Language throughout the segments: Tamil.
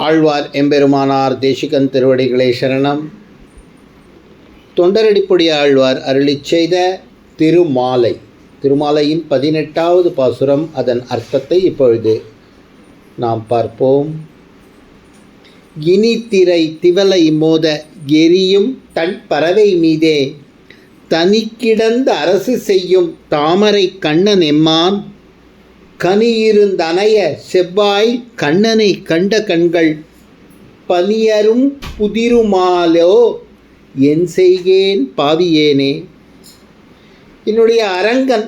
ஆழ்வார் எம்பெருமானார் தேசிகன் திருவடிகளே சரணம். தொண்டரடிப்பொடி ஆழ்வார் அருளிச் செய்த திருமாலை, திருமாலையின் 18வது பாசுரம், அதன் அர்த்தத்தை இப்பொழுது நாம் பார்ப்போம். இனித்திரை திவலை மோத எரியும் தன் பறவை மீதே தனிக்கிடந்த அரசு செய்யும் தாமரை கண்ணன் எம்மான் கனியிருந்தனைய செவ்வாய் கண்ணனை கண்ட கண்கள் பனியரும் புதிருமாலோ என் செய்கேன் பாவியேனே. என்னுடைய அரங்கன்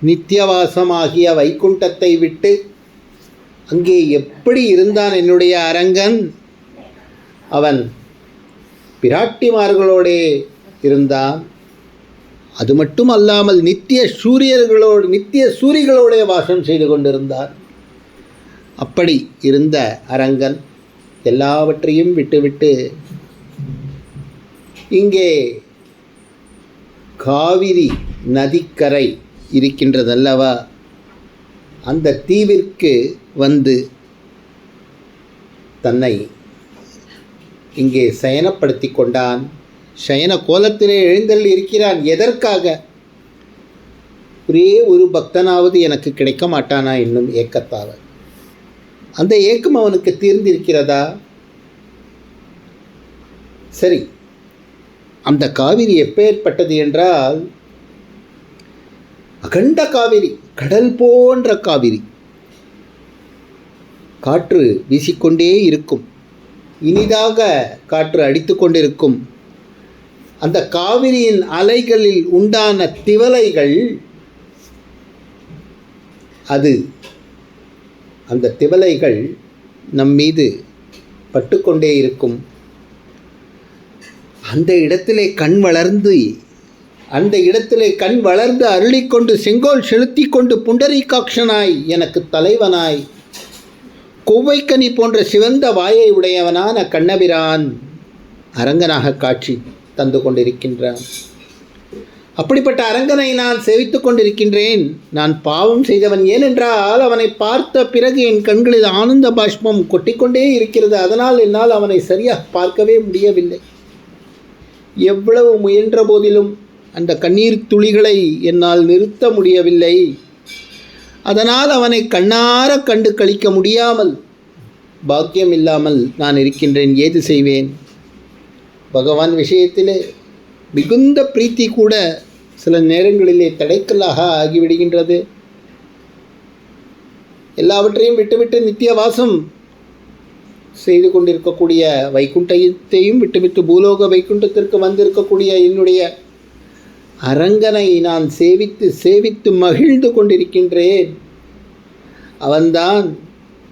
நித்தியவாசமாகிய வைகுண்டத்தை விட்டு அங்கே எப்படி இருந்தான்? என்னுடைய அரங்கன் அவன் பிராட்டிமார்களோடே இருந்தான். அது மட்டும் அல்லாமல் நித்திய சூரிகளோட வாசம் செய்து கொண்டிருந்தார். அப்படி இருந்த அரங்கன் எல்லாவற்றையும் விட்டுவிட்டு இங்கே காவிரி நதிக்கரை இருக்கின்றதல்லவா, அந்த தீவிற்கு வந்து தன்னை இங்கே சயனப்படுத்தி கொண்டான். சயன கோலத்திலே எழுந்தல் இருக்கிறான். எதற்காக? ஒரே ஒரு பக்தனாவது எனக்கு கிடைக்க மாட்டானா என்னும் ஏக்கத்தால். அந்த ஏக்கம் அவனுக்கு தீர்ந்திருக்கிறதா? சரி, அந்த காவிரி எப்பேற்பட்டது என்றால் அகண்ட காவிரி, கடல் போன்ற காவிரி. காற்று வீசிக்கொண்டே இருக்கும், இனிதாக காற்று அடித்து கொண்டிருக்கும். அந்த காவிரியின் அலைகளில் உண்டான திவலைகள், அந்த திவலைகள் நம் மீது பட்டுக்கொண்டே இருக்கும். அந்த இடத்திலே கண் வளர்ந்து அருளிக்கொண்டு செங்கோல் செலுத்தி கொண்டு புண்டரீகாட்சனாய் எனக்கு தலைவனாய் கொவ்வைக்கனி போன்ற சிவந்த வாயை உடையவனான கண்ணபிரான் அரங்கனாக காட்சி தந்து கொண்டிருக்கின்றான். அப்படிப்பட்ட அரங்கனை நான் சேவித்து கொண்டிருக்கின்றேன். நான் பாவம் செய்தவன். ஏனென்றால் அவனை பார்த்த பிறகு என் கண்களில் ஆனந்த பாஷ்பம் கொட்டிக்கொண்டே இருக்கிறது. அதனால் என்னால் அவனை சரியாக பார்க்கவே முடியவில்லை. எவ்வளவு முயன்ற போதிலும் அந்த கண்ணீர் துளிகளை என்னால் நிறுத்த முடியவில்லை. அதனால் அவனை கண்ணார கண்டு கழிக்க முடியாமல், பாக்கியம் இல்லாமல் நான் இருக்கின்றேன். ஏது செய்வேன்? பகவான் விஷயத்திலே மிகுந்த பிரீத்தி கூட சில நேரங்களிலே தடைக்கல்லாக ஆகிவிடுகின்றது. எல்லாவற்றையும் விட்டுவிட்டு நித்தியவாசம் செய்து கொண்டிருக்கக்கூடிய வைகுண்டத்தையும் விட்டுவிட்டு பூலோக வைகுண்டத்திற்கு வந்திருக்கக்கூடிய என்னுடைய அரங்கனை நான் சேவித்து மகிழ்ந்து கொண்டிருக்கின்றேன். அவன்தான்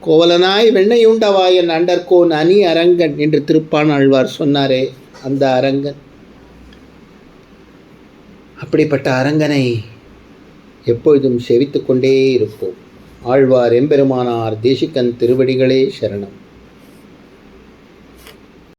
கோவலனாய் வெண்ணையுண்டவாயன் அண்டர்கோன் அணி அரங்கன் என்று திருப்பான் ஆழ்வார் சொன்னாரே, அந்த அரங்கன். அப்படிப்பட்ட அரங்கனை எப்பொழுதும் செவித்து கொண்டே இருப்போம். ஆழ்வார் எம்பெருமானார் தேசிகன் திருவடிகளே சரணம்.